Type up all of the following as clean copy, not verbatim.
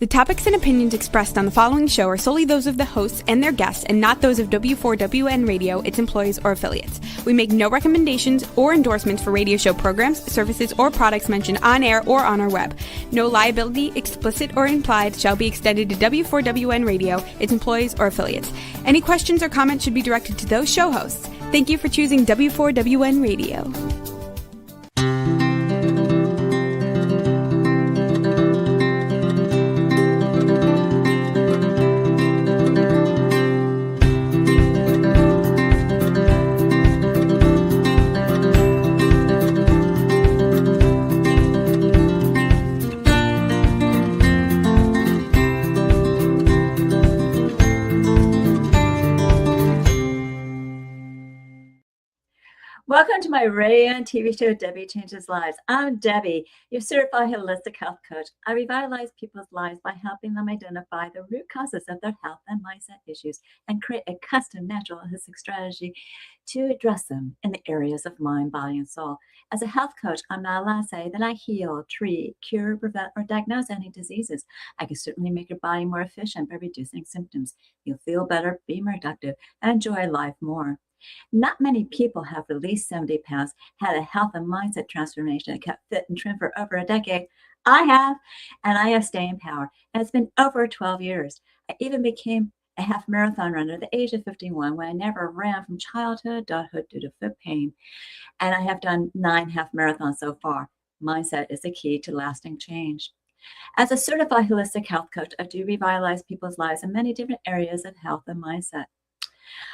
topics and opinions expressed on the following show are solely those of the hosts and their guests and not those of W4WN Radio, its employees, or affiliates. We make no recommendations or endorsements for radio show programs, services, or products mentioned on air or on our web. No liability, explicit or implied, shall be extended to W4WN Radio, its employees, or affiliates. Any questions or comments should be directed to those show hosts. Thank you for choosing W4WN Radio. Welcome to my radio and TV show, Debbie Changes Lives. I'm Debbie, your certified holistic health coach. I revitalize people's lives by helping them identify the root causes of their health and mindset issues and create a custom natural holistic strategy to address them in the areas of mind, body, and soul. As a health coach, I'm not allowed to say that I heal, treat, cure, prevent, or diagnose any diseases. I can certainly make your body more efficient by reducing symptoms. You'll feel better, be more productive, and enjoy life more. Not many people have released 70 pounds, had a health and mindset transformation, and kept fit and trim for over a decade. I have, and I have staying power. And it's been over 12 years. I even became a half marathon runner at the age of 51 when I never ran from childhood to adulthood due to foot pain. And I have done 9 half marathons so far. Mindset is the key to lasting change. As a certified holistic health coach, I do revitalize people's lives in many different areas of health and mindset.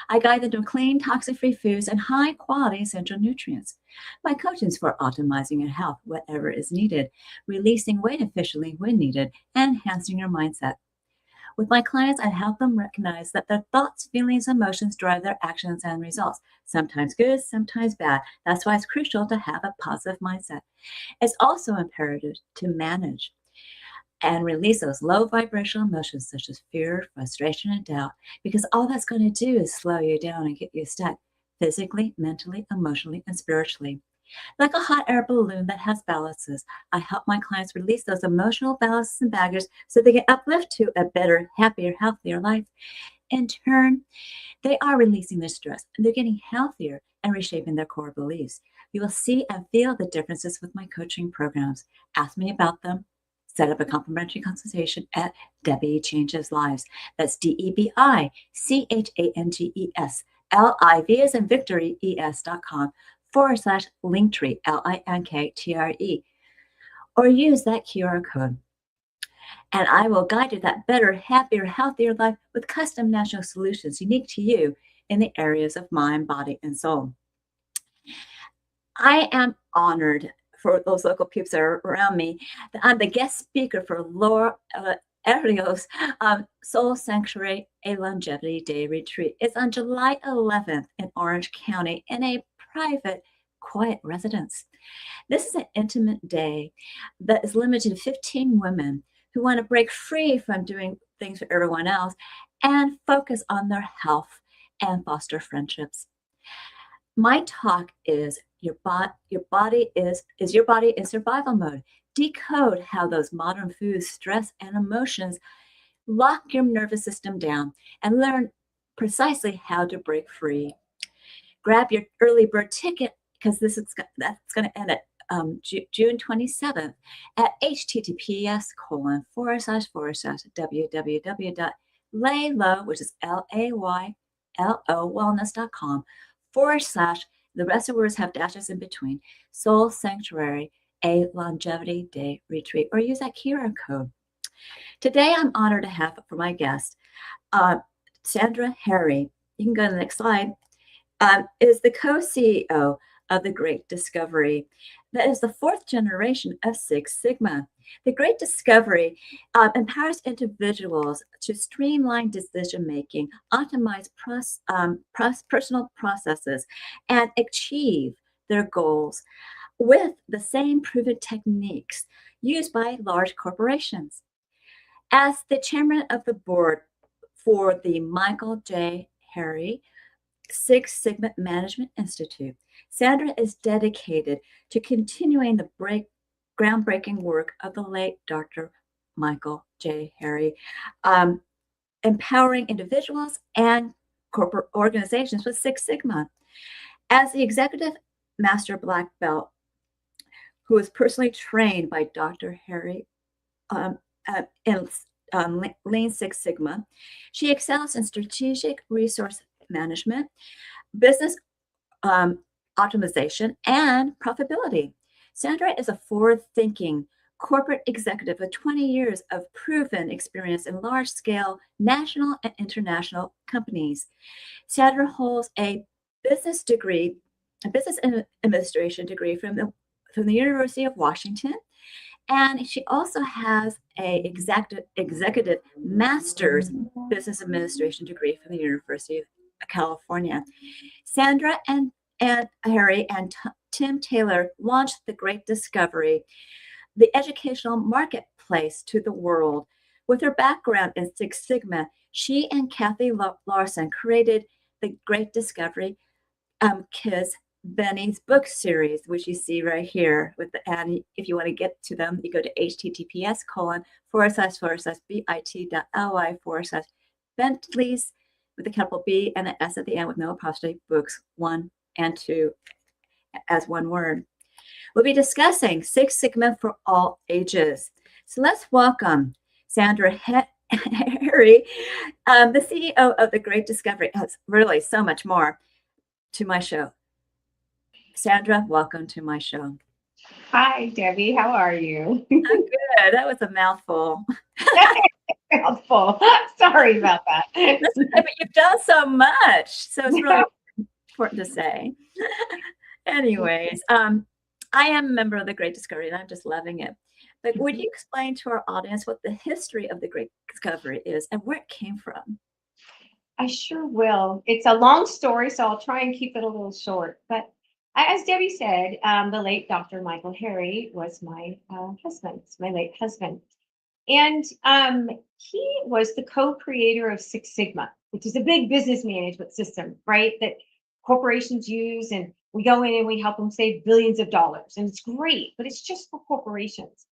I guide them to clean, toxic-free foods and high-quality essential nutrients. My coaching is for optimizing your health, whatever is needed, releasing weight efficiently when needed, and enhancing your mindset. With my clients, I help them recognize that their thoughts, feelings, and emotions drive their actions and results, sometimes good, sometimes bad. That's why it's crucial to have a positive mindset. It's also imperative to manage and release those low vibrational emotions such as fear, frustration, and doubt, because all that's going to do is slow you down and get you stuck physically, mentally, emotionally, and spiritually. Like a hot air balloon that has ballasts, I help my clients release those emotional ballasts and baggage so they can uplift to a better, happier, healthier life. In turn, they are releasing their stress and they're getting healthier and reshaping their core beliefs. You will see and feel the differences with my coaching programs. Ask me about them. Set up a complimentary consultation at Debi Changes Lives. That's DEBICHANGES LIV as in victory ES.com/Linktree LINKTRE, or use that QR code. And I will guide you to that better, happier, healthier life with custom natural solutions unique to you in the areas of mind, body, and soul. I am honored for those local peeps that are around me, that I'm the guest speaker for Laura Arios Soul Sanctuary, a Longevity Day Retreat. It's on July 11th in Orange County in a private, quiet residence. This is an intimate day that is limited to 15 women who want to break free from doing things for everyone else and focus on their health and foster friendships. My talk is your body is in survival mode. Decode how those modern foods, stress, and emotions lock your nervous system down and learn precisely how to break free. Grab your early bird ticket because that's going to end at June 27th at https://www.laylow, which is LAYLO wellness.com/ the rest of the words have dashes in between, Soul Sanctuary, a Longevity Day Retreat, or use that QR code. Today, I'm honored to have for my guest, Sandra Harry. You can go to the next slide. Is the co-CEO of The Great Discovery. That is the 4th generation of Six Sigma. The Great Discovery empowers individuals to streamline decision-making, optimize personal processes, and achieve their goals with the same proven techniques used by large corporations. As the chairman of the board for the Mikel Harry Six Sigma Management Institute, Sandra is dedicated to continuing the groundbreaking work of the late Dr. Mikel J. Harry, empowering individuals and corporate organizations with Six Sigma. As the executive master black belt, who was personally trained by Dr. Harry in Lean Six Sigma, she excels in strategic resource management, business optimization, and profitability. Sandra is a forward-thinking corporate executive with 20 years of proven experience in large-scale national and international companies. Sandra holds a business degree, a business administration degree from the University of Washington, and she also has a executive master's business administration degree from the University of California. Sandra and Harry and Tim Taylor launched The Great Discovery, the educational marketplace to the world. With her background in Six Sigma, she and Kathy Larson created The Great Discovery Kids Benny's book series, which you see right here with the ad. If you want to get to them, you go to https://bit.ly/Bentley's with a capital B and an S at the end with no apostrophe, books 1 and 2 as one word. We'll be discussing Six Sigma for all ages. So let's welcome Sandra Harry, the CEO of The Great Discovery. Has really so much more to my show. Sandra, welcome to my show. Hi, Debbie. How are you? I'm good. That was a mouthful. Mouthful. Sorry about that. But you've done so much, so it's really important to say. Anyways, I am a member of The Great Discovery, and I'm just loving it. But would you explain to our audience what the history of The Great Discovery is and where it came from? I sure will. It's a long story, so I'll try and keep it a little short. But as Debbie said, the late Dr. Mikel Harry was my husband, my late husband. And he was the co-creator of Six Sigma, which is a big business management system, right? That corporations use, and we go in and we help them save billions of dollars. And it's great, but it's just for corporations.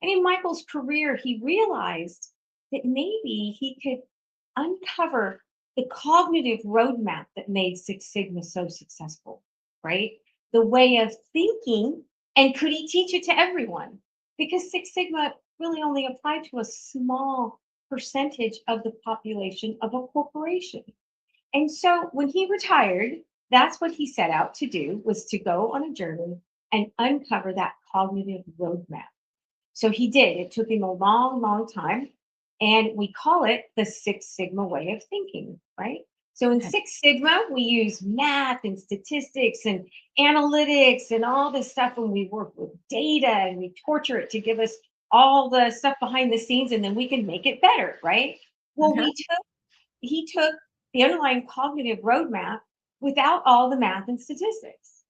And in Mikel's career, he realized that maybe he could uncover the cognitive roadmap that made Six Sigma so successful, right? The way of thinking, and could he teach it to everyone? Because Six Sigma really only applied to a small percentage of the population of a corporation. And so when he retired, that's what he set out to do, was to go on a journey and uncover that cognitive roadmap. So he did. It took him a long, long time. And we call it the Six Sigma way of thinking, right? So in Six Sigma, we use math and statistics and analytics and all this stuff, and we work with data and we torture it to give us all the stuff behind the scenes, and then we can make it better, right? Well, he took the underlying cognitive roadmap without all the math and statistics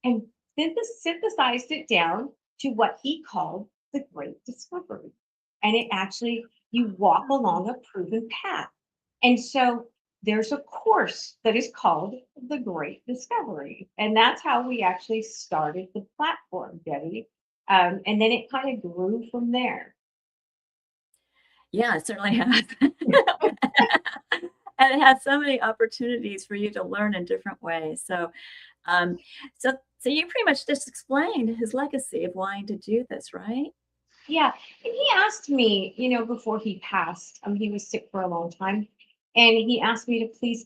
and synthesized it down to what he called the Great Discovery. And it actually, you walk along a proven path. And so there's a course that is called the Great Discovery. And that's how we actually started the platform, Debbie. And then it kind of grew from there. Yeah, it certainly has. And it has so many opportunities for you to learn in different ways. So you pretty much just explained his legacy of wanting to do this, right? Yeah. And he asked me, before he passed, he was sick for a long time. And he asked me to please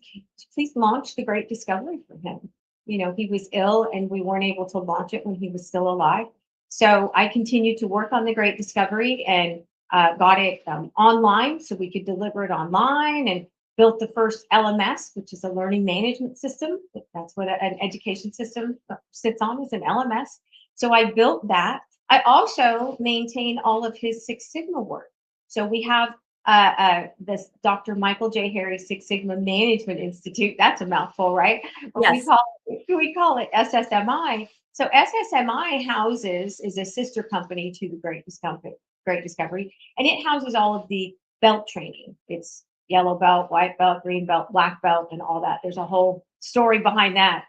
launch the Great Discovery for him. He was ill and we weren't able to launch it when he was still alive. So I continued to work on the Great Discovery and got it online so we could deliver it online, and built the first LMS, which is a learning management system. That's what an education system sits on, is an LMS. So I built that. I also maintain all of his Six Sigma work. So we have this Dr. Mikel J. Harry Six Sigma Management Institute. That's a mouthful, right? Yes. We call it SSMI. So SSMI is a sister company to the Great Discovery, and it houses all of the belt training. It's yellow belt, white belt, green belt, black belt, and all that. There's a whole story behind that.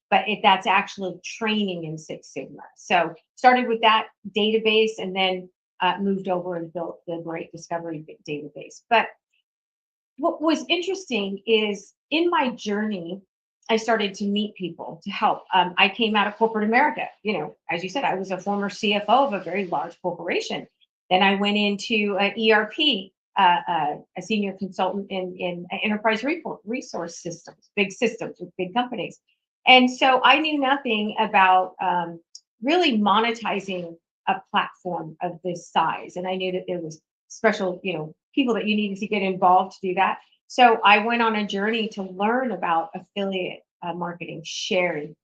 But that's actually training in Six Sigma. So started with that database, and then moved over and built the Great Discovery database. But what was interesting is in my journey, I started to meet people to help. I came out of corporate America. You know, as you said, I was a former CFO of a very large corporation. Then I went into an ERP, a senior consultant in enterprise resource systems with big companies. And so I knew nothing about really monetizing a platform of this size. And I knew that there was special, people that you needed to get involved to do that. So I went on a journey to learn about affiliate marketing, sharing,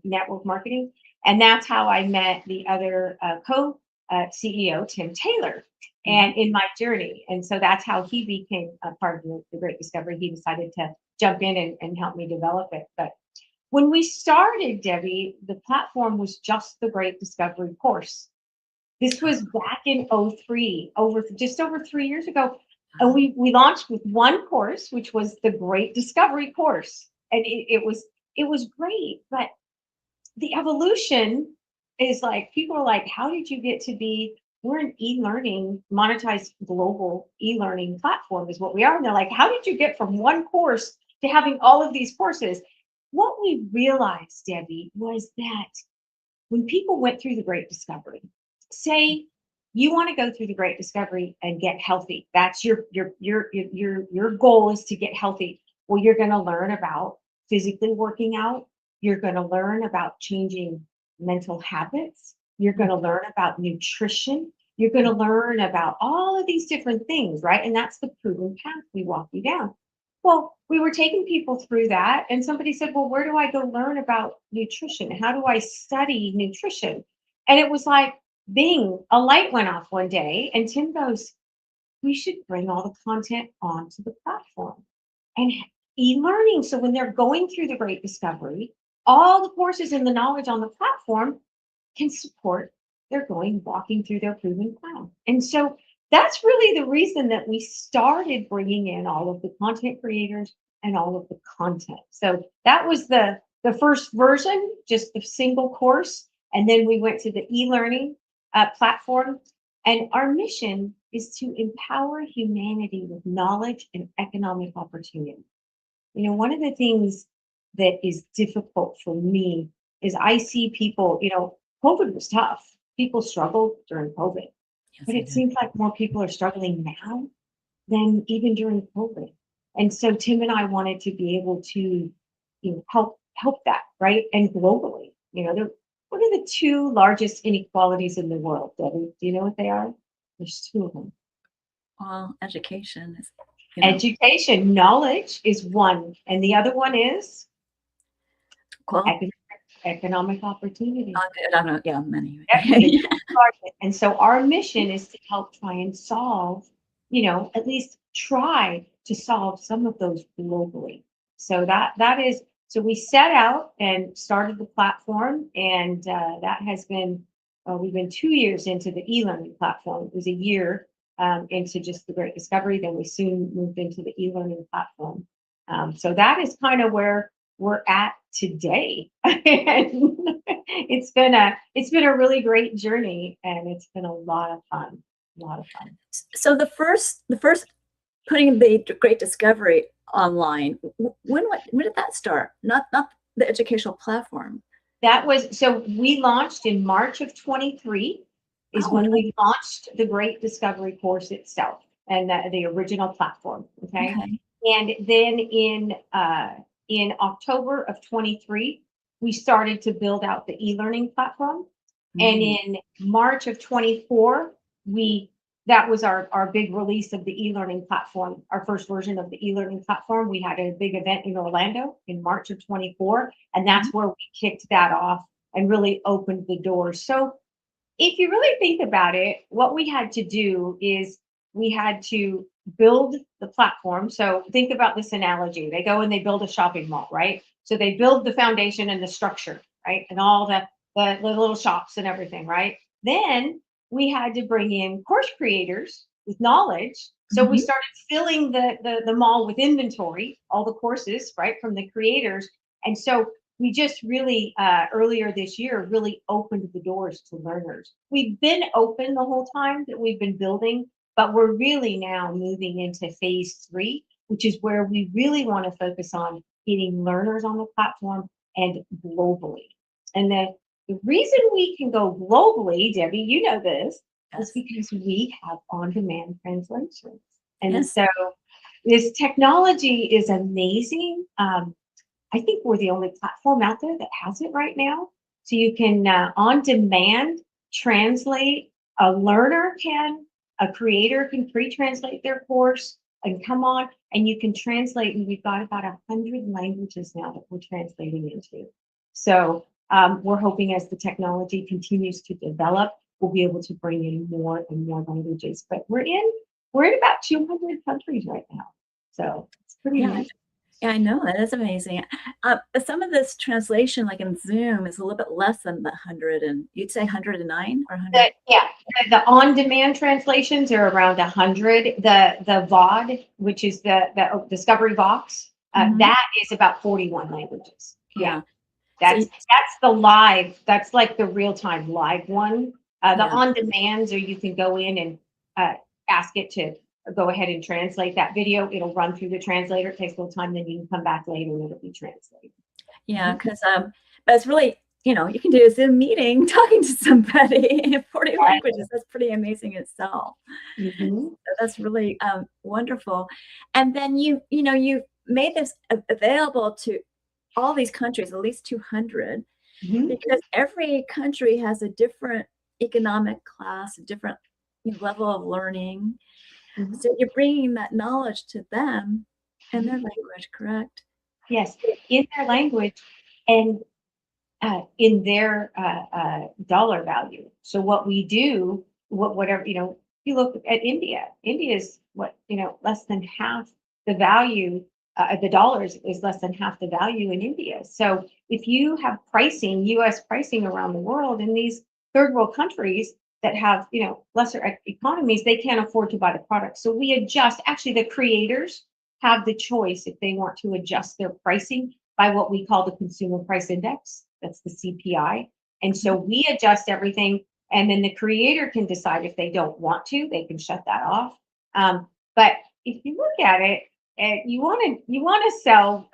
network marketing. And that's how I met the other co-CEO, Tim Taylor, and in my journey. And so that's how he became a part of the Great Discovery. He decided to jump in and help me develop it. But when we started, Debbie, the platform was just the Great Discovery course. This was back in 2003, just over 3 years ago. And we launched with one course, which was the Great Discovery course. And it was great. But the evolution is like, people are like, how did you get to be, we're an e-learning, monetized global e-learning platform is what we are. And they're like, how did you get from one course to having all of these courses? What we realized, Debbie, was that when people went through the Great Discovery, say you want to go through the Great Discovery and get healthy. That's your goal is to get healthy. Well, you're going to learn about physically working out. You're going to learn about changing mental habits. You're going to learn about nutrition. You're going to learn about all of these different things, right? And that's the proven path we walk you down. Well, we were taking people through that, and somebody said, well, where do I go learn about nutrition? How do I study nutrition? And it was like, bing, a light went off one day, and Tim goes, we should bring all the content onto the platform and e-learning. So when they're going through the Great Discovery, all the courses and the knowledge on the platform can support their walking through their proven plan. And so that's really the reason that we started bringing in all of the content creators and all of the content. So that was the first version, just the single course. And then we went to the e-learning platform. And our mission is to empower humanity with knowledge and economic opportunity. One of the things that is difficult for me is I see people, COVID was tough. People struggled during COVID. Yes, but it seems like more people are struggling now than even during COVID. And so Tim and I wanted to be able to help that, right? And globally, what are the two largest inequalities in the world, Debbie? Do you know what they are? There's two of them. Well, education is. Education, knowledge is one. And the other one is economic opportunity. I don't know. Yeah, many. And so our mission is to help try and solve, at least try to solve some of those globally. So that is, so we set out and started the platform, and that has been, we've been 2 years into the e-learning platform. It was a year into just the Great Discovery. Then we soon moved into the e-learning platform. So that is kind of where we're at today. And it's been a really great journey, and it's been a lot of fun. So the first putting the Great Discovery online, when did that start? Not the educational platform. That was, so we launched in March of 23 is when we launched the Great Discovery course itself and the original platform. Okay. And then in October of 23, we started to build out the e-learning platform. And in March of 24, that was our big release of the e-learning platform, our first version of the e-learning platform. We had a big event in Orlando in March of 24, and that's where we kicked that off and really opened the doors. So if you really think about it, what we had to do is we had to build the platform. So think about this analogy. They go and they build a shopping mall, right? So they build the foundation and the structure, right? And all the little shops and everything, right? Then we had to bring in course creators with knowledge. So we started filling the mall with inventory, all the courses, right, from the creators. And so we just really earlier this year really opened the doors to learners. We've been open the whole time that we've been building, but we're really now moving into phase 3, which is where we really want to focus on getting learners on the platform and globally. And the reason we can go globally, Debbie, you know this, is because we have on-demand translations. And so this technology is amazing. I think we're the only platform out there that has it right now. So you can on demand translate. A creator can pre-translate their course and come on, and you can translate. And we've got about 100 languages now that we're translating into. So we're hoping as the technology continues to develop, we'll be able to bring in more and more languages. But we're in about 200 countries right now. So it's pretty amazing. Yeah, I know. That is amazing. Some of this translation, like in Zoom, is a little bit less than the 100, and you'd say 109 or 100? The on-demand translations are around 100. The VOD, which is the Discovery Box, that is about 41 languages. Yeah. That's the live. That's like the real-time live one. The on-demands, or you can go in and ask it to go ahead and translate that video. It'll run through the translator. It takes a little time, then you can come back later and it'll be translated. Yeah, because but it's really, you can do a Zoom meeting talking to somebody in 40 languages. That's pretty amazing itself. So that's really wonderful. And then you made this available to all these countries, at least 200, because every country has a different economic class, a different level of learning. So you're bringing that knowledge to them in their language, correct? Yes, in their language and in their dollar value. So what we do, whatever, if you look at India is less than half the value. The dollars is less than half the value in India. So if you have pricing, U.S. pricing around the world in these third world countries that have, lesser economies, they can't afford to buy the product. So we adjust. Actually, the creators have the choice if they want to adjust their pricing by what we call the Consumer Price Index. That's the CPI. And so we adjust everything, and then the creator can decide if they don't want to, they can shut that off. But if you look at it, you want to sell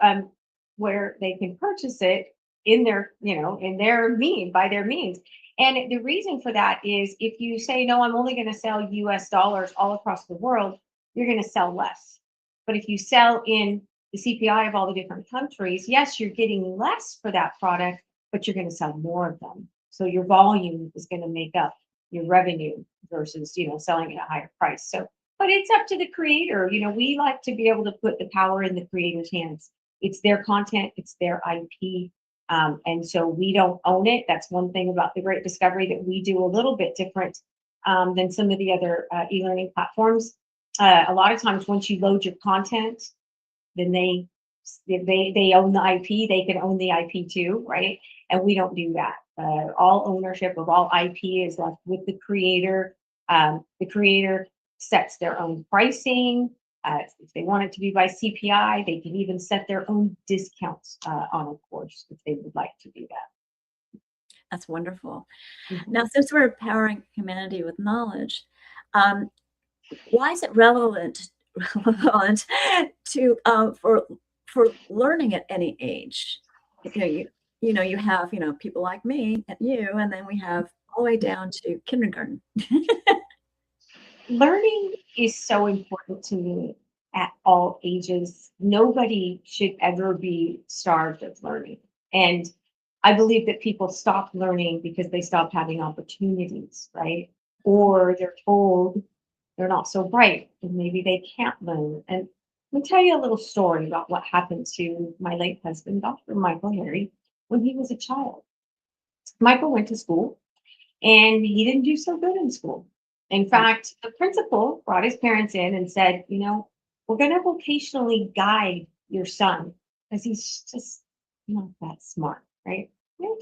where they can purchase it in their by their means. And the reason for that is if you say, no, I'm only going to sell US dollars all across the world, you're going to sell less. But if you sell in the CPI of all the different countries, yes, you're getting less for that product, but you're going to sell more of them. So your volume is going to make up your revenue versus, selling at a higher price. So, but it's up to the creator. We like to be able to put the power in the creator's hands. It's their content, it's their IP. And so we don't own it. That's one thing about the Great Discovery that we do a little bit different than some of the other e-learning platforms. A lot of times once you load your content, then they own the IP. They can own the IP too, right? And we don't do that. All ownership of all IP is left with the creator. The creator sets their own pricing. If they want it to be by CPI, they can even set their own discounts on a course if they would like to do that. That's wonderful. Now, since we're empowering humanity with knowledge, why is it relevant to for learning at any age? You have people like me and you, and then we have all the way down to kindergarten. Learning is so important to me at all ages. Nobody should ever be starved of learning. And I believe that people stop learning because they stop having opportunities, right? Or they're told they're not so bright and maybe they can't learn. And let me tell you a little story about what happened to my late husband, Dr. Mikel Harry, when he was a child. Michael went to school and he didn't do so good in school. In fact, the principal brought his parents in and said, we're going to vocationally guide your son because he's just not that smart, right?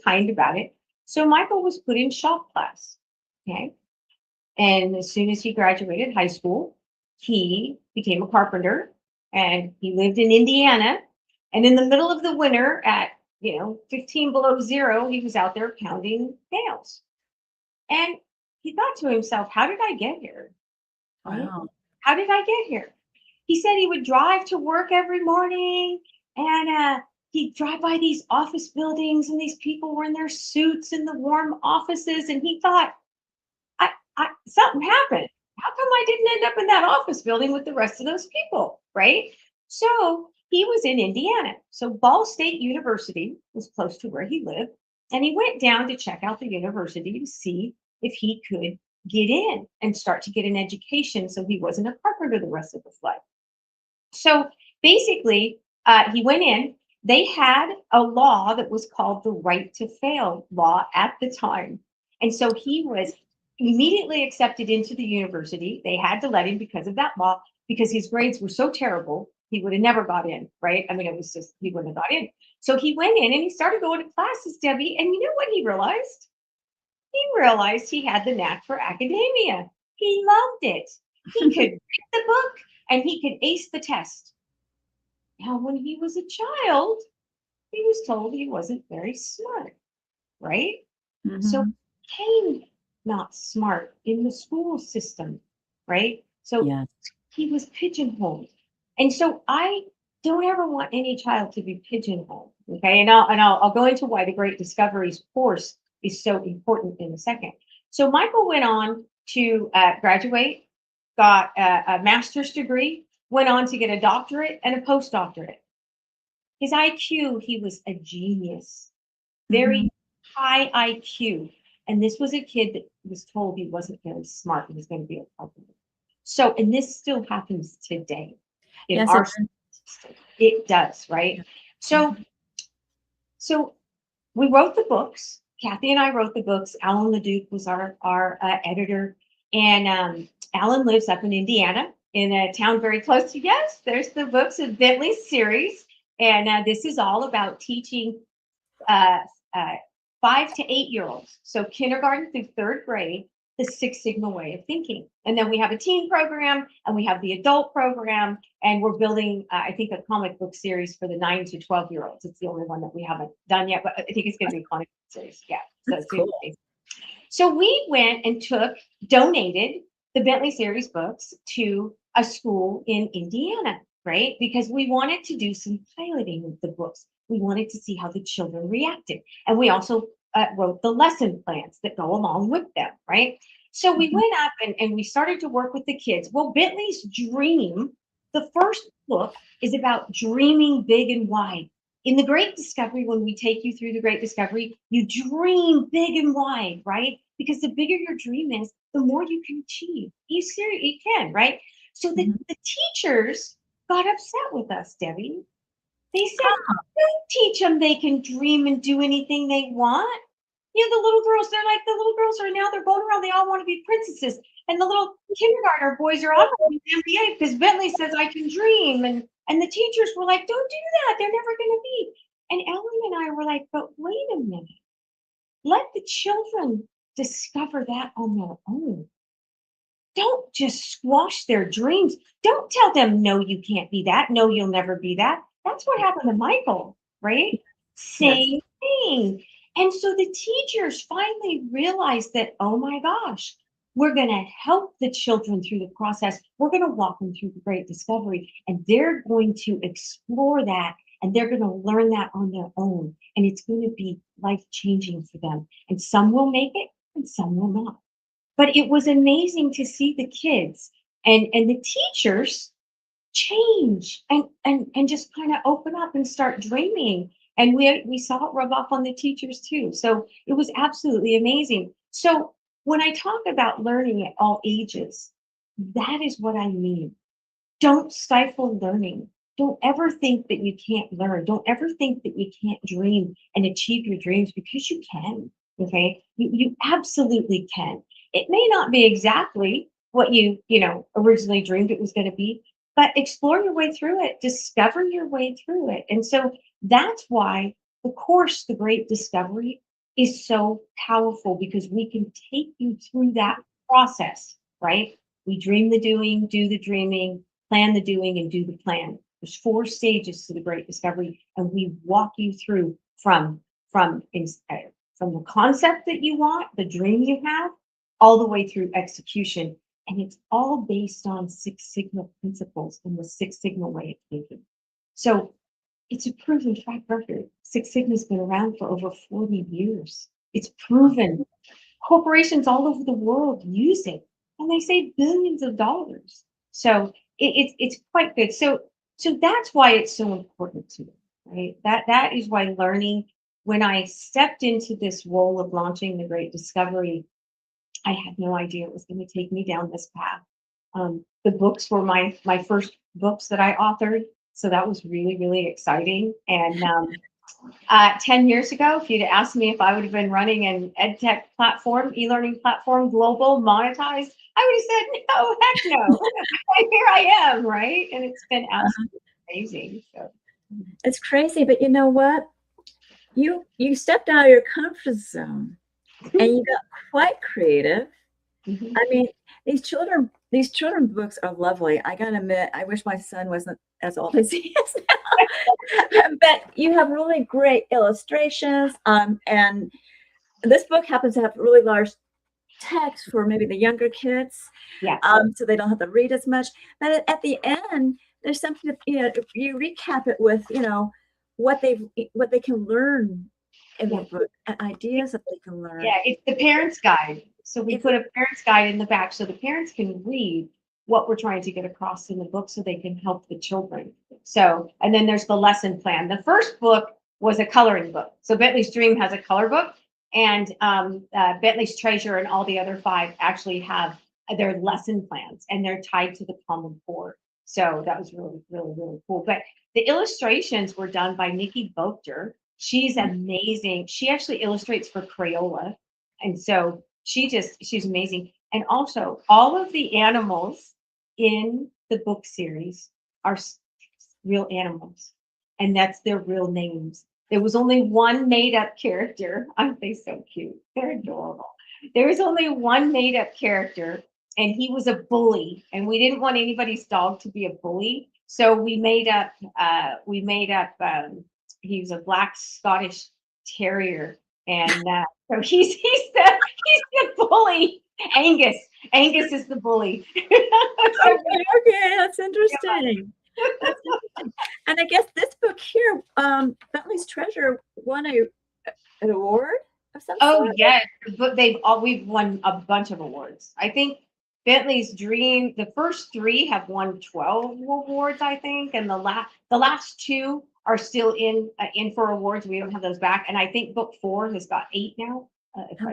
Kind about it. So Michael was put in shop class, okay? And as soon as he graduated high school, he became a carpenter and he lived in Indiana. And in the middle of the winter at 15 below zero, he was out there counting nails. And he thought to himself, how did I get here? Right? Wow. How did I get here? He said he would drive to work every morning, and he'd drive by these office buildings, and these people were in their suits in the warm offices. And he thought, something happened. How come I didn't end up in that office building with the rest of those people? Right. So he was in Indiana. So Ball State University was close to where he lived. And he went down to check out the university to see if he could get in and start to get an education so he wasn't a carpenter the rest of his life. So basically, he went in. They had a law that was called the right to fail law at the time. And so he was immediately accepted into the university. They had to let him because of that law, because his grades were so terrible, he would have never got in, right? I mean, it was just, he wouldn't have got in. So he went in and he started going to classes, Debbie. And you know what he realized? He realized he had the knack for academia. He loved it. He could read the book and he could ace the test. Now, when he was a child, he was told he wasn't very smart, right? So he became not smart in the school system, right? So Yes. he was pigeonholed. And so I don't ever want any child to be pigeonholed. Okay. And I'll go into why the Great Discoveries course is so important in a second. So Michael went on to graduate, got a master's degree, went on to get a doctorate and a postdoctorate. His IQ, he was a genius, very high IQ. And this was a kid that was told he wasn't very smart. He was going to be a carpenter. So, and this still happens today in Yes, our system. It does, right? Yeah. So we wrote the books. Kathy and I wrote the books. Alan LeDuc was our editor, and Alan lives up in Indiana in a town very close to us. There's the books of Bentley Series, and this is all about teaching uh, 5 to 8-year-olds, so kindergarten through third grade, the Six Sigma way of thinking. And then we have a teen program and we have the adult program, and we're building, I think, a comic book series for the 9 to 12-year-olds. It's the only one that we haven't done yet, but I think it's going to be a comic book series. Yeah. That's cool. So we went and donated the Bentley Series books to a school in Indiana, right? Because we wanted to do some piloting with the books. We wanted to see how the children reacted. And we also wrote the lesson plans that go along with them, right? So we went up and we started to work with the kids. Well, Bentley's Dream, the first book is about dreaming big and wide. In the Great Discovery, when we take you through the Great Discovery, you dream big and wide, right? Because the bigger your dream is, the more you can achieve. You can, right? So the teachers got upset with us, Debbie. They said, don't teach them they can dream and do anything they want. The little girls, the little girls are now, they're going around, they all want to be princesses. And the little kindergartner boys are all going to the NBA because Bentley says I can dream. And the teachers were like, don't do that. They're never going to be. And Ellen and I were like, but wait a minute. Let the children discover that on their own. Don't just squash their dreams. Don't tell them, no, you can't be that. No, you'll never be that. That's what happened to Michael, right? Same thing. And so the teachers finally realized that, oh my gosh, we're going to help the children through the process. We're going to walk them through the Great Discovery, and they're going to explore that, and they're going to learn that on their own. And it's going to be life-changing for them. And some will make it and some will not. But it was amazing to see the kids and the teachers change and just kind of open up and start dreaming. And we saw it rub off on the teachers too. So it was absolutely amazing. So when I talk about learning at all ages, that is what I mean. Don't stifle learning. Don't ever think that you can't learn. Don't ever think that you can't dream and achieve your dreams, because you can. Okay, you absolutely can. It may not be exactly what you originally dreamed it was going to be, but explore your way through it, discover your way through it. And so that's why the course, The Great Discovery, is so powerful, because we can take you through that process, right? We dream the doing, do the dreaming, plan the doing, and do the plan. There's 4 stages to the Great Discovery, and we walk you through from from ins- uh, from the concept that you want, the dream you have, all the way through execution. And it's all based on Six Sigma principles and the Six Sigma way of thinking. So it's a proven track record. Six Sigma's been around for over 40 years. It's proven. Corporations all over the world use it, and they save billions of dollars. So it's quite good. So that's why it's so important to me, right? That is why learning. When I stepped into this role of launching the Great Discovery, I had no idea it was going to take me down this path. The books were my first books that I authored, so that was really really exciting. And 10 years ago, if you'd asked me if I would have been running an ed tech platform, e-learning platform, global, monetized, I would have said, no, heck no. And here I am, right? And it's been absolutely amazing. So It's crazy, but you know what? You stepped out of your comfort zone and you got quite creative. mhm. I mean, these children books are lovely. I gotta admit, I wish my son wasn't as old as he is now. But you have really great illustrations. And this book happens to have really large text for maybe the younger kids, Yes. so they don't have to read as much. But at the end, there's something that, if you recap it with, what they can learn in the Yeah. book, and ideas that they can learn. Yeah, it's the parent's guide. So we If put a parent's guide in the back so the parents can read what we're trying to get across in the book so they can help the children. So, and then there's the lesson plan. The first book was a coloring book. So Bentley's Dream has a color book, and Bentley's Treasure and all the other five actually have their lesson plans, and they're tied to the Common Core. So that was really, really, really cool. But the illustrations were done by Nikki Bochter. She's amazing. She actually illustrates for Crayola. And so she's amazing. And also, all of the animals in the book series are real animals, and that's their real names. There was only one made up character. Aren't they so cute? They're adorable. There was only one made up character, and he was a bully, and we didn't want anybody's dog to be a bully. So he was a black Scottish terrier, and so he's the bully. Angus. Angus is the bully. So, Okay, that's yeah. interesting. That's interesting. And I guess this book here, Bentley's Treasure, won an award of some Oh sort. yes, but we've won a bunch of awards. I think Bentley's Dream, the first three have won 12 awards, I think, and the last two are still in for awards. We don't have those back, and I think book 4 has got 8 now. If Oh,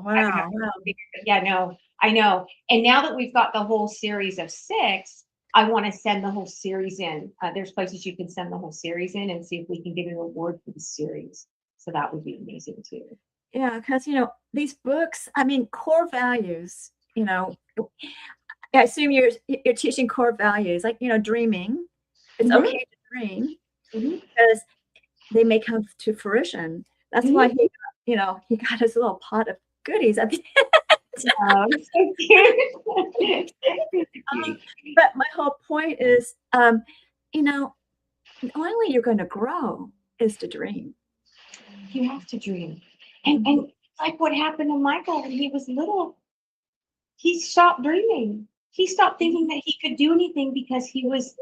I would have wow. to figure it. Yeah, no, I know. And now that we've got the whole series of 6, I want to send the whole series in. There's places you can send the whole series in and see if we can get an award for the series. So that would be amazing too. Yeah, because these books, I mean, core values. I assume you're teaching core values, like dreaming. It's Mhm, okay to dream mhm, because they may come to fruition. That's why mhm. he got his little pot of goodies at the Oh, it's so cute. end. But my whole point is, the only way you're going to grow is to dream. You have to dream. And like what happened to Michael when he was little, he stopped dreaming. He stopped thinking that he could do anything because he was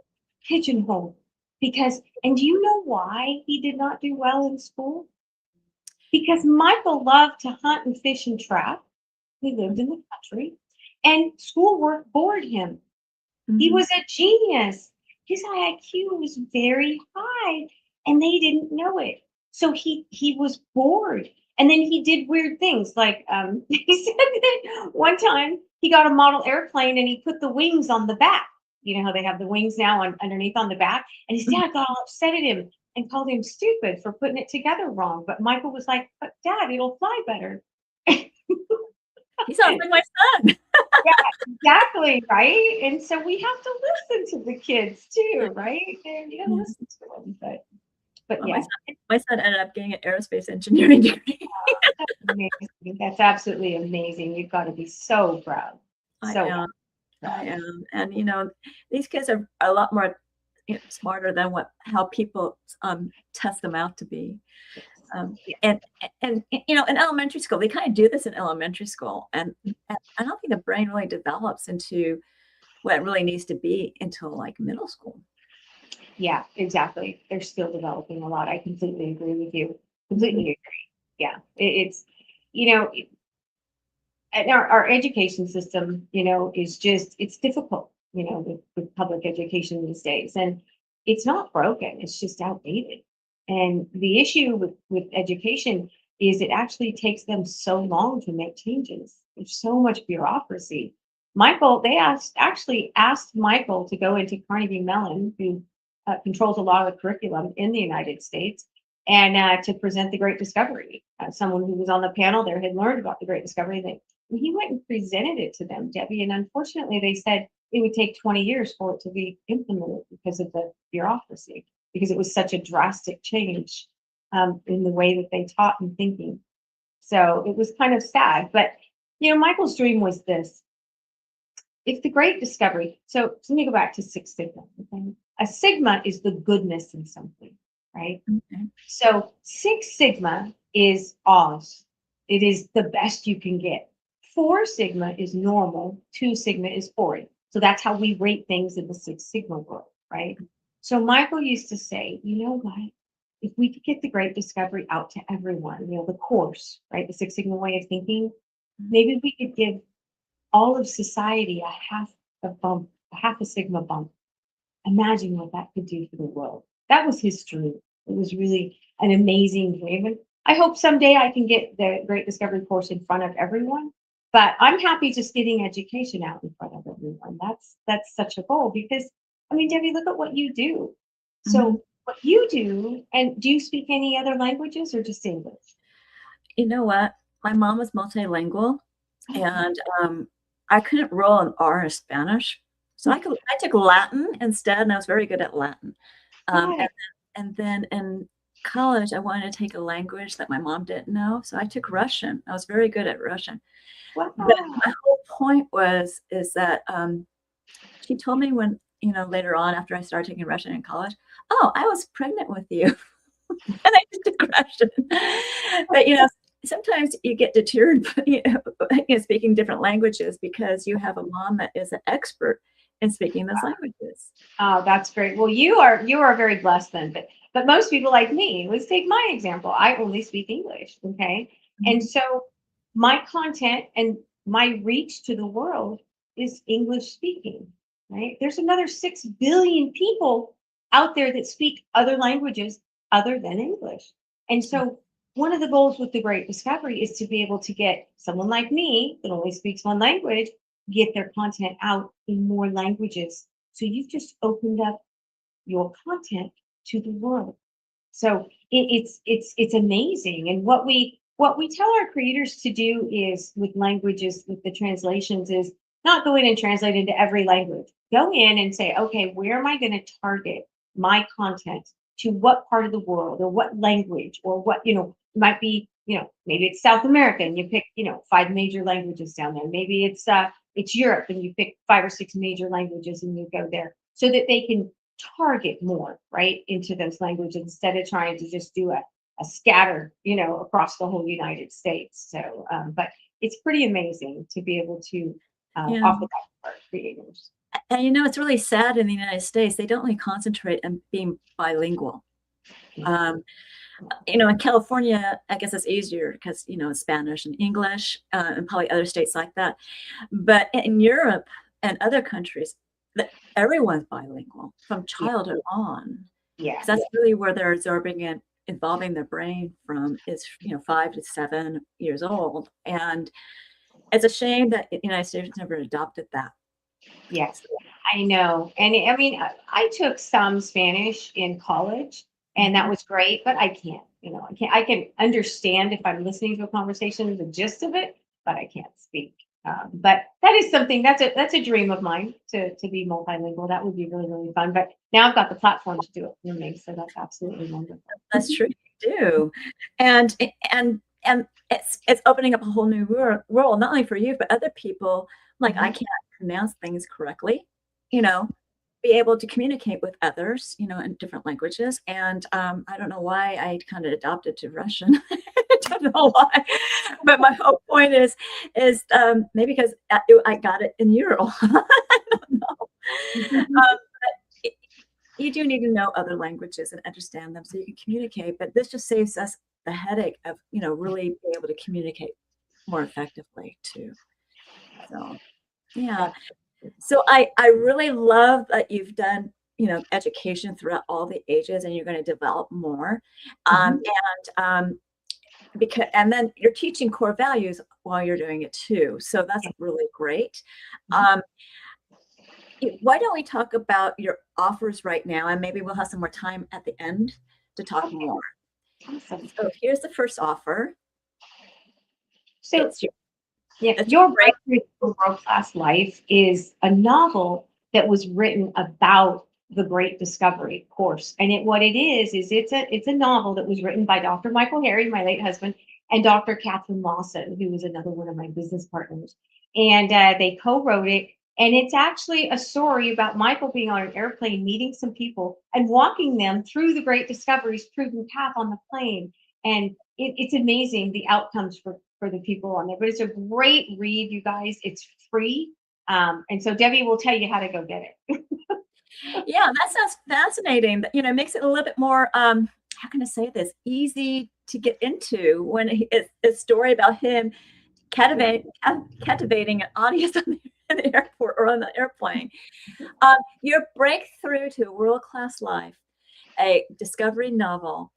pigeonholed. And do you know why he did not do well in school? Because Michael loved to hunt and fish and trap. He lived in the country, and schoolwork bored him. He Mhm. was a genius. His IQ was very high, and they didn't know it. So he was bored, and then he did weird things. Like he said that one time he got a model airplane and he put the wings on the back. You know how they have the wings now underneath on the back, and his dad got all upset at him and called him stupid for putting it together wrong. But Michael was like, "But Dad, it'll fly better." He sounds like my son. Yeah, exactly, right? And so we have to listen to the kids too, right? And you gotta Yeah. listen to them. But Well, yeah, my son ended up getting an aerospace engineering degree. that's amazing. That's absolutely amazing. You've got to be so proud. I So am. I proud. am. And these kids are a lot more smarter than how people test them out to be. And in elementary school, they kind of do this in elementary school, and I don't think the brain really develops into what it really needs to be until like middle school. Yeah, exactly. They're still developing a lot. I completely agree with you. Completely agree. Yeah, it's you know, and our education system, is just it's difficult, with public education these days, and it's not broken. It's just outdated. And the issue with education is it actually takes them so long to make changes. There's so much bureaucracy. Michael, they actually asked Michael to go into Carnegie Mellon, who controls a lot of the curriculum in the United States, and to present the Great Discovery. Someone who was on the panel there had learned about the Great Discovery. And he went and presented it to them, Debbie. And unfortunately, they said it would take 20 years for it to be implemented because of the bureaucracy, because it was such a drastic change in the way that they taught and thinking. So it was kind of sad. But, Michael's dream was this. If the Great Discovery, so let me go back to Six Sigma. Okay? A sigma is the goodness in something, right? Okay. So Six Sigma is Oz. It is the best you can get. 4 Sigma is normal. 2 Sigma is boring. So that's how we rate things in the Six Sigma world, right? So Michael used to say, you know what? If we could get the Great Discovery out to everyone, the course, right? The Six Sigma way of thinking, maybe we could give all of society a half a Sigma bump. Imagine what that could do for the world. That was his dream. It was really an amazing dream. And I hope someday I can get the Great Discovery course in front of everyone. But I'm happy just getting education out in front of everyone. That's such a goal because, Debbie, look at what you do. So what you do, and do you speak any other languages or just English? You know what? My mom was multilingual, and I couldn't roll an R in Spanish, so I took Latin instead, and I was very good at Latin. And then in college, I wanted to take a language that my mom didn't know, so I took Russian. I was very good at Russian. Wow. But my whole point is that she told me when, later on after I started taking Russian in college, oh, I was pregnant with you. And I just took Russian. But, sometimes you get deterred, speaking different languages because you have a mom that is an expert in speaking those languages. Oh, that's great. Well, you are very blessed then. But most people like me, let's take my example. I only speak English. Okay. And so my content and my reach to the world is English speaking, right? There's another 6 billion people out there that speak other languages other than English. And so one of the goals with the Great Discovery is to be able to get someone like me that only speaks one language, get their content out in more languages. So you've just opened up your content to the world. So it's amazing. And what we tell our creators to do is with languages, with the translations, is not go in and translate into every language. Go in and say, okay, where am I going to target my content to what part of the world or what language or what, might be, maybe it's South America and you pick, 5 major languages down there. Maybe it's Europe and you pick 5 or 6 major languages and you go there so that they can target more right into those languages instead of trying to just do a scatter, across the whole United States. So, but it's pretty amazing to be able to offer that for our creators. And it's really sad in the United States, they don't really concentrate on being bilingual. In California, I guess it's easier because, it's Spanish and English and probably other states like that. But in Europe and other countries, everyone's bilingual from childhood on. Yeah. That's really where they're absorbing and involving their brain from is, 5 to 7 years old. And it's a shame that the United States never adopted that. Yes, I know. And I took some Spanish in college and that was great, but I can't, I can understand if I'm listening to a conversation, the gist of it, but I can't speak. But that is something that's a dream of mine to be multilingual. That would be really, really fun. But now I've got the platform to do it for me. So that's absolutely wonderful. That's true. You do. And it's opening up a whole new world, not only for you, but other people. Like I can't pronounce things correctly, be able to communicate with others, in different languages. And I don't know why I kind of adopted to Russian. I don't know why, but my whole point is maybe because I got it in Ural. I don't know. But you do need to know other languages and understand them so you can communicate. But this just saves us the headache of, really being able to communicate more effectively too. So, yeah. So I really love that you've done, education throughout all the ages, and you're going to develop more. And and then you're teaching core values while you're doing it too. So that's really great. Why don't we talk about your offers right now, and maybe we'll have some more time at the end to talk more. Awesome. So here's the first offer. So It's your Your Breakthrough to World-Class Life is a novel that was written about the Great Discovery course. And what it is it's a novel that was written by Dr. Mikel Harry, my late husband, and Dr. Catherine Lawson, who was another one of my business partners. And they co-wrote it. And it's actually a story about Michael being on an airplane, meeting some people and walking them through the Great Discovery's proven path on the plane. And it's amazing the outcomes for the people on there. But it's a great read, you guys. It's free. And so Debbie will tell you how to go get it. Yeah, that sounds fascinating. It makes it a little bit more, how can I say this, easy to get into when it's a story about him captivating an audience in the airport or on the airplane. Your Breakthrough to World-Class Life, a discovery novel.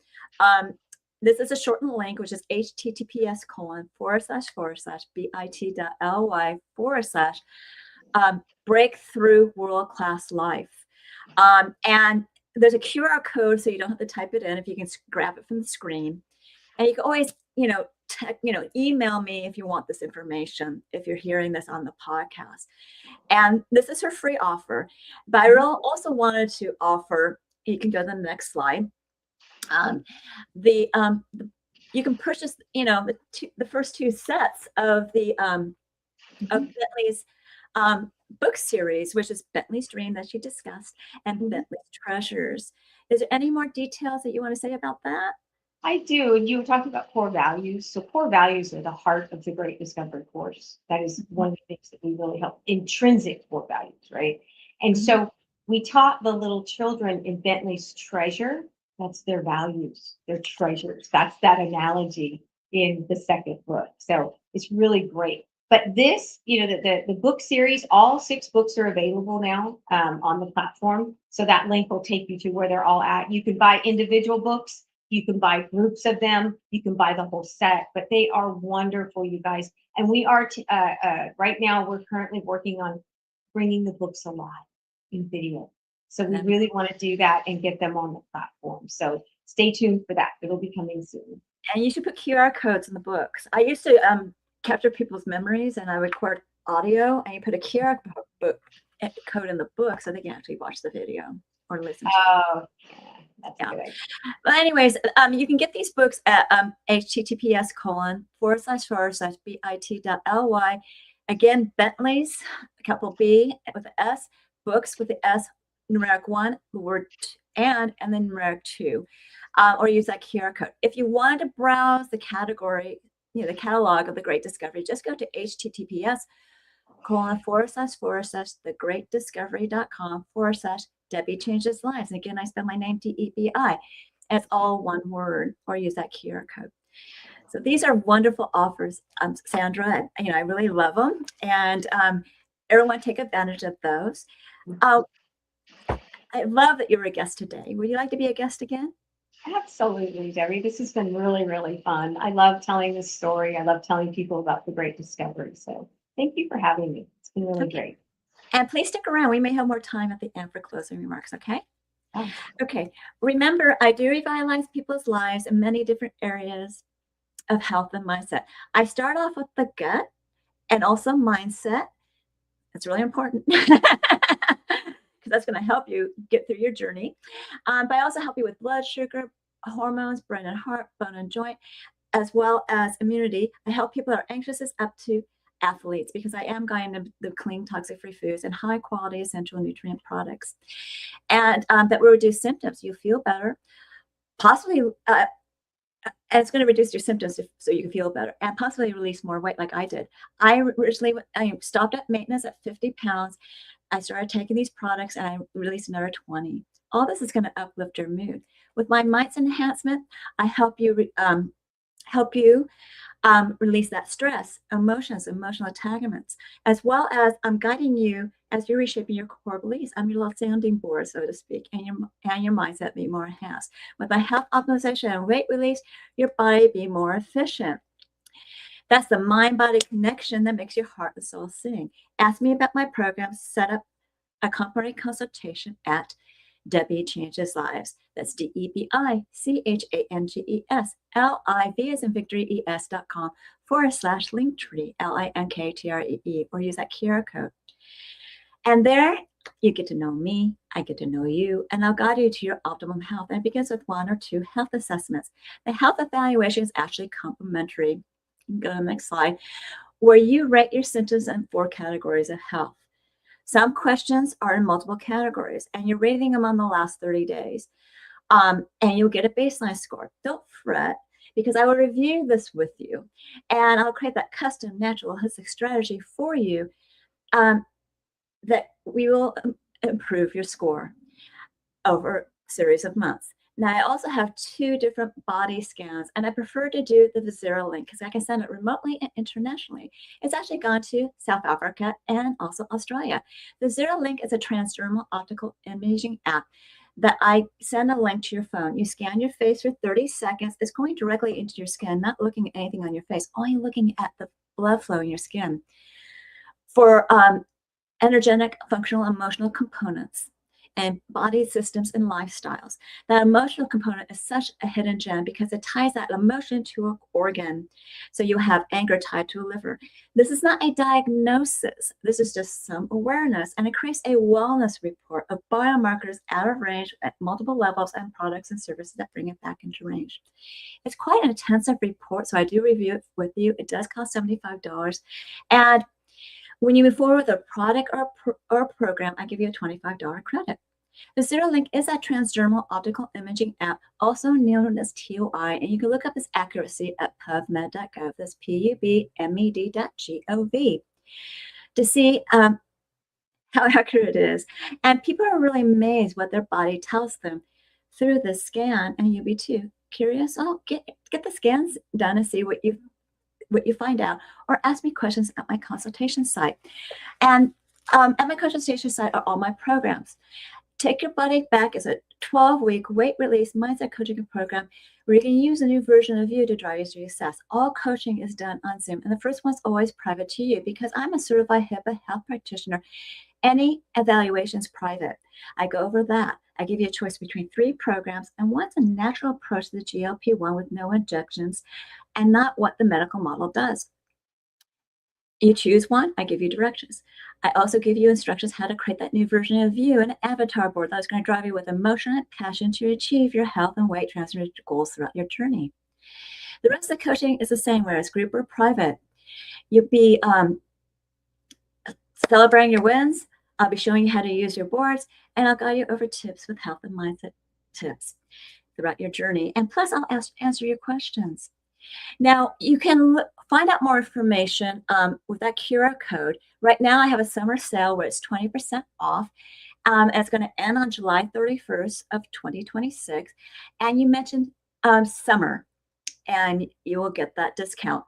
This is a shortened link, which is https://bit.ly/breakthrough world-class life. And there's a QR code, so you don't have to type it in if you can grab it from the screen. And you can always, email me if you want this information, if you're hearing this on the podcast. And this is her free offer. But I also wanted to offer, you can go to the next slide. You can purchase, the first two sets of the of Bentley's book series, which is Bentley's Dream that she discussed, and Bentley's Treasures. Is there any more details that you want to say about that? I do. And you were talking about core values. So core values are the heart of the Great Discovery course. That is one of the things that we really help. Intrinsic core values, right? And so we taught the little children in Bentley's Treasure. That's their values, their treasures. That's that analogy in the second book. So it's really great. But this, the book series, all 6 books are available now on the platform. So that link will take you to where they're all at. You can buy individual books. You can buy groups of them. You can buy the whole set. But they are wonderful, you guys. And we are, right now, we're currently working on bringing the books alive in video. So we really want to do that and get them on the platform. So stay tuned for that. It'll be coming soon. And you should put QR codes in the books. I used to capture people's memories, and I record audio, and you put a QR code in the book so they can actually watch the video or listen to it. That's good. But anyways, you can get these books at https://bit.ly. Again, Bentley's, capital B with an S, books with the S, numeric 1, the word and then numeric 2, or use that QR code. If you wanted to browse the category, the catalog of the Great Discovery, just go to https://thegreatdiscovery.com/Debi Changes Lives. And again, I spell my name DEBI. It's all one word, or use that QR code. So these are wonderful offers, Sandra. I really love them, and everyone take advantage of those. I love that you're a guest today. Would you like to be a guest again? Absolutely, Debbie. This has been really, really fun. I love telling this story. I love telling people about the Great Discovery. So thank you for having me. It's been really great. And please stick around. We may have more time at the end for closing remarks, okay? Okay. Remember, I do revitalize people's lives in many different areas of health and mindset. I start off with the gut and also mindset. That's really important because that's going to help you get through your journey. But I also help you with blood sugar, hormones, brain and heart, bone and joint, as well as immunity. I help people that are anxious up to athletes because I am guiding the clean, toxic-free foods and high-quality essential nutrient products. And that will reduce symptoms. You feel better, possibly, and it's going to reduce your symptoms so you can feel better and possibly release more weight like I did. I stopped at maintenance at 50 pounds. I started taking these products and I released another 20. All this is going to uplift your mood. With my mindset enhancement, I help you release that stress, emotions, emotional attachments, as well as I'm guiding you as you're reshaping your core beliefs. I'm your little sounding board, so to speak, and your mindset be more enhanced. With my health optimization and weight release, your body be more efficient. That's the mind-body connection that makes your heart and soul sing. Ask me about my program. Set up a complimentary consultation at Debi Changes Lives. That's DebiChangesLives, as in victory, ES.com/linktree, LINKTREE, or use that QR code. And there you get to know me, I get to know you, and I'll guide you to your optimum health. And it begins with 1 or 2 health assessments. The health evaluation is actually complimentary. You can go to the next slide, where you rate your symptoms in 4 categories of health. Some questions are in multiple categories, and you're rating them on the last 30 days. And you'll get a baseline score. Don't fret, because I will review this with you, and I'll create that custom, natural, holistic strategy for you that we will improve your score over a series of months. Now, I also have 2 different body scans, and I prefer to do the Vizira link because I can send it remotely and internationally. It's actually gone to South Africa and also Australia. The Vizira link is a transdermal optical imaging app that I send a link to your phone. You scan your face for 30 seconds. It's going directly into your skin, not looking at anything on your face, only looking at the blood flow in your skin for energetic, functional, emotional components and body systems and lifestyles. That emotional component is such a hidden gem because it ties that emotion to an organ. So you have anger tied to a liver. This is not a diagnosis. This is just some awareness, and it creates a wellness report of biomarkers out of range at multiple levels and products and services that bring it back into range. It's quite an intensive report, so I do review it with you. It does cost $75, and when you move forward with a product or a program, I give you a $25 credit. The Vizira link is a transdermal optical imaging app, also known as TOI, and you can look up its accuracy at pubmed.gov. That's PUBMED.gov to see how accurate it is. And people are really amazed what their body tells them through the scan, and you'll be too curious. Oh, get the scans done and see what you find out, or ask me questions at my consultation site. And at my consultation site are all my programs. Take Your Body Back is a 12-week weight release mindset coaching program where you can use a new version of you to drive you to success. All coaching is done on Zoom, and the first one's always private to you because I'm a certified HIPAA health practitioner. Any evaluation is private. I go over that. I give you a choice between 3 programs, and one's a natural approach to the GLP-1 with no injections and not what the medical model does. You choose one, I give you directions. I also give you instructions how to create that new version of you, an avatar board that's going to drive you with emotion and passion to achieve your health and weight transformation goals throughout your journey. The rest of the coaching is the same, whether it's group or private. You'll be celebrating your wins. I'll be showing you how to use your boards, and I'll guide you over tips with health and mindset tips throughout your journey. And plus, I'll answer your questions. Now, you can find out more information with that QR code. Right now, I have a summer sale where it's 20% off. And it's going to end on July 31st of 2026. And you mentioned summer, and you will get that discount.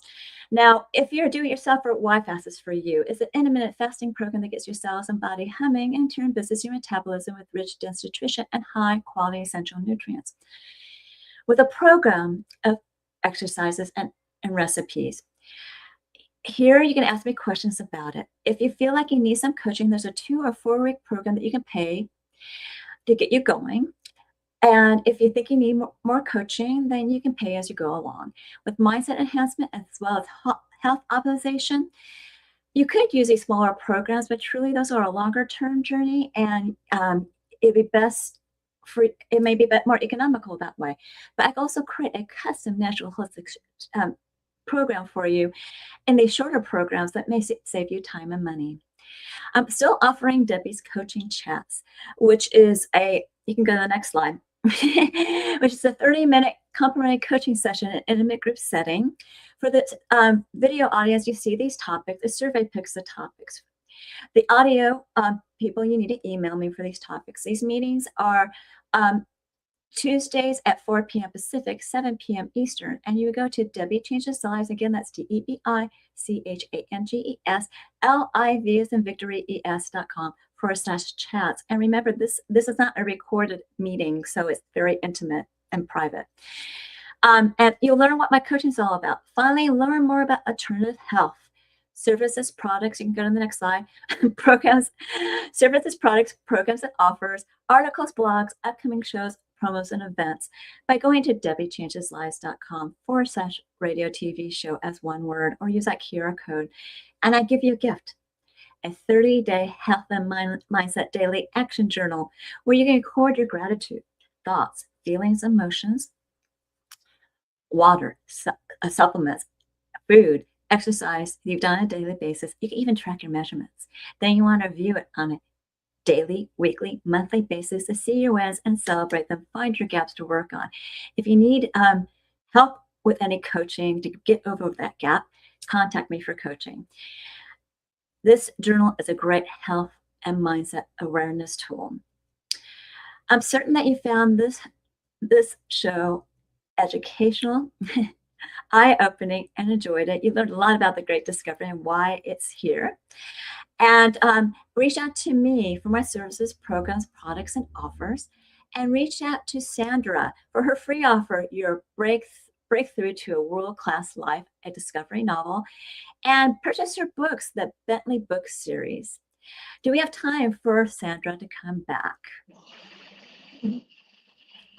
Now, if you're doing it yourself, or YFast is for you. It's an intermittent fasting program that gets your cells and body humming and turn business your metabolism with rich, dense nutrition and high-quality essential nutrients. With a program of exercises and recipes. Here you can ask me questions about it. If you feel like you need some coaching, there's a 2 or 4 week program that you can pay to get you going. And if you think you need more coaching, then you can pay as you go along. With mindset enhancement as well as health optimization, you could use these smaller programs, but truly those are a longer term journey, and it'd be best it may be a bit more economical that way. But I can also create a custom natural holistic program for you in these shorter programs that may save you time and money. I'm still offering Debi's coaching chats, which is you can go to the next slide, which is a 30-minute complimentary coaching session in an intimate group setting. For the video audience, you see these topics. The survey picks the topics. The audio people, you need to email me for these topics. These meetings are Tuesdays at 4 p.m. Pacific, 7 p.m. Eastern, and you go to Debi Changes Lives. Again, that's DebiChangesLives as in victory es.com/chats. And remember, this is not a recorded meeting, so it's very intimate and private. And you'll learn what my coaching is all about. Finally, learn more about alternative health. Services, products, you can go to the next slide, programs, services, products, programs and offers, articles, blogs, upcoming shows, promos, and events by going to DebiChangesLives.com/radio TV show as one word, or use that QR code. And I give you a gift, a 30-day health and mindset daily action journal where you can record your gratitude, thoughts, feelings, emotions, water, supplements, food, exercise you've done on a daily basis. You can even track your measurements. Then you want to review it on a daily, weekly, monthly basis to see your wins and celebrate them. Find your gaps to work on. If you need help with any coaching to get over that gap, contact me for coaching. This journal is a great health and mindset awareness tool. I'm certain that you found this show educational, eye-opening, and enjoyed it. You learned a lot about the Great Discovery and why it's here. And reach out to me for my services, programs, products, and offers. And reach out to Sandra for her free offer, your breakthrough to a world-class life, a discovery novel. And purchase her books, the Bentley Book Series. Do we have time for Sandra to come back?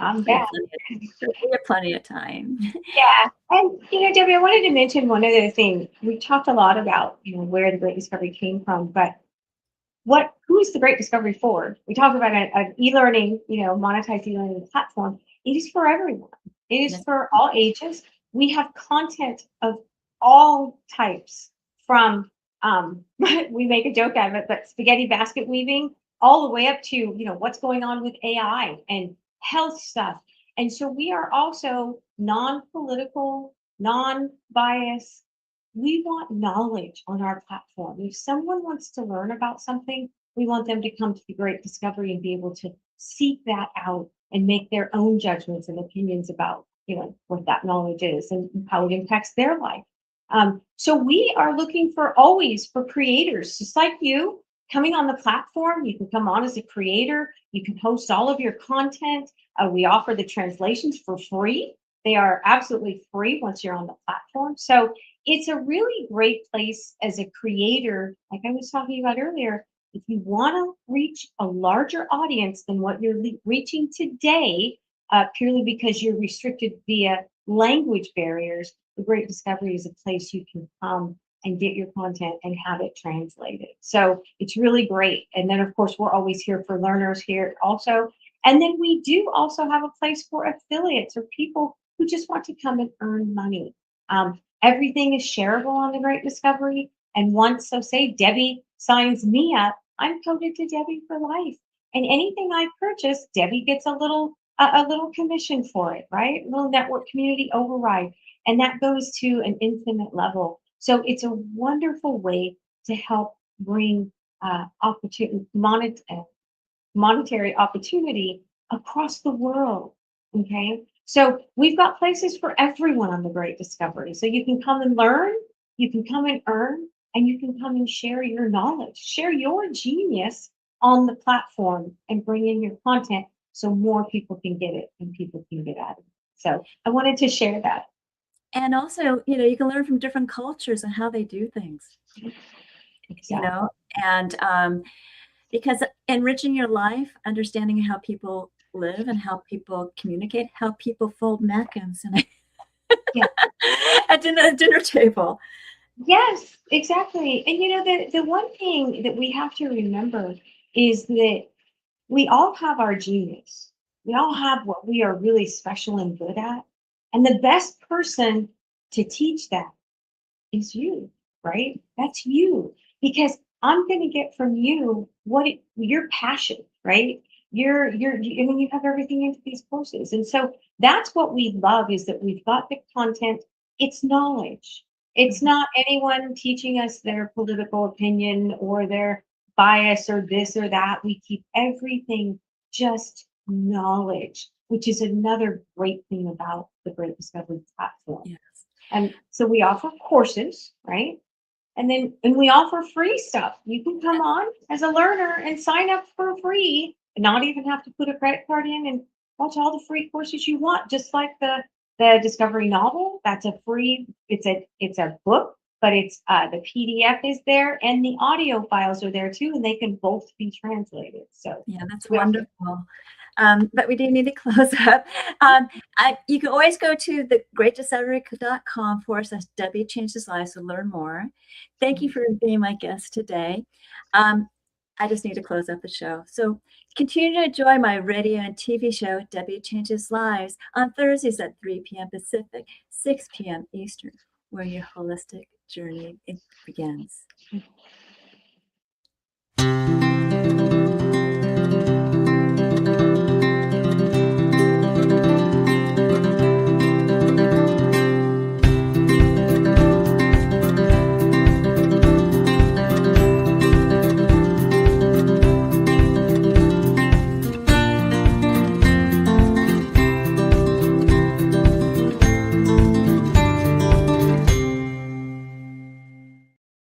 I'm back. We have plenty of time. Yeah. And, Debi, I wanted to mention one other thing. We talked a lot about, where the Great Discovery came from, but who is the Great Discovery for? We talked about an e-learning, monetized e-learning platform. It is for everyone. It is for all ages. We have content of all types from, we make a joke out of it, but spaghetti basket weaving all the way up to, what's going on with AI and health stuff. And so we are also non-political, non-biased. We want knowledge on our platform. If someone wants to learn about something, we want them to come to the Great Discovery and be able to seek that out and make their own judgments and opinions about, what that knowledge is and how it impacts their life. So we are looking always for creators, just like you, coming on the platform. You can come on as a creator. You can host all of your content. We offer the translations for free. They are absolutely free once you're on the platform. So it's a really great place as a creator, like I was talking about earlier. If you want to reach a larger audience than what you're reaching today, purely because you're restricted via language barriers, the Great Discovery is a place you can come and get your content and have it translated. So it's really great. And then, of course, we're always here for learners here also. And then we do also have a place for affiliates or people who just want to come and earn money. Everything is shareable on the Great Discovery. And once, say Debi signs me up, I'm coded to Debi for life. And anything I purchase, Debi gets a little commission for it, right? A little network community override. And that goes to an infinite level. So it's a wonderful way to help bring monetary opportunity across the world. Okay, so we've got places for everyone on the Great Discovery. So you can come and learn, you can come and earn, and you can come and share your knowledge, share your genius on the platform and bring in your content so more people can get it and people can get at it. So I wanted to share that. And also, you can learn from different cultures and how they do things. Exactly. And because enriching your life, understanding how people live and how people communicate, how people fold napkins and at dinner table. Yes, exactly. And the one thing that we have to remember is that we all have our genius. We all have what we are really special and good at. And the best person to teach that is you, right? That's you. Because I'm going to get from you your passion, right? I mean, you have everything into these courses. And so that's what we love, is that we've got the content. It's knowledge. It's not anyone teaching us their political opinion or their bias or this or that. We keep everything just knowledge, which is another great thing about the Great Discovery platform. Yes. And so we offer courses, right? And we offer free stuff. You can come on as a learner and sign up for free, and not even have to put a credit card in, and watch all the free courses you want. Just like the Discovery novel, that's a free. It's a book, but it's the PDF is there, and the audio files are there too, and they can both be translated. So Yeah, that's we offer- wonderful. But we do need to close up. You can always go to thegreatdiscovery.com/Debi Changes Lives to learn more. Thank you for being my guest today. I just need to close up the show. So continue to enjoy my radio and TV show, Debi Changes Lives, on Thursdays at 3 p.m. Pacific, 6 p.m. Eastern, where your holistic journey begins.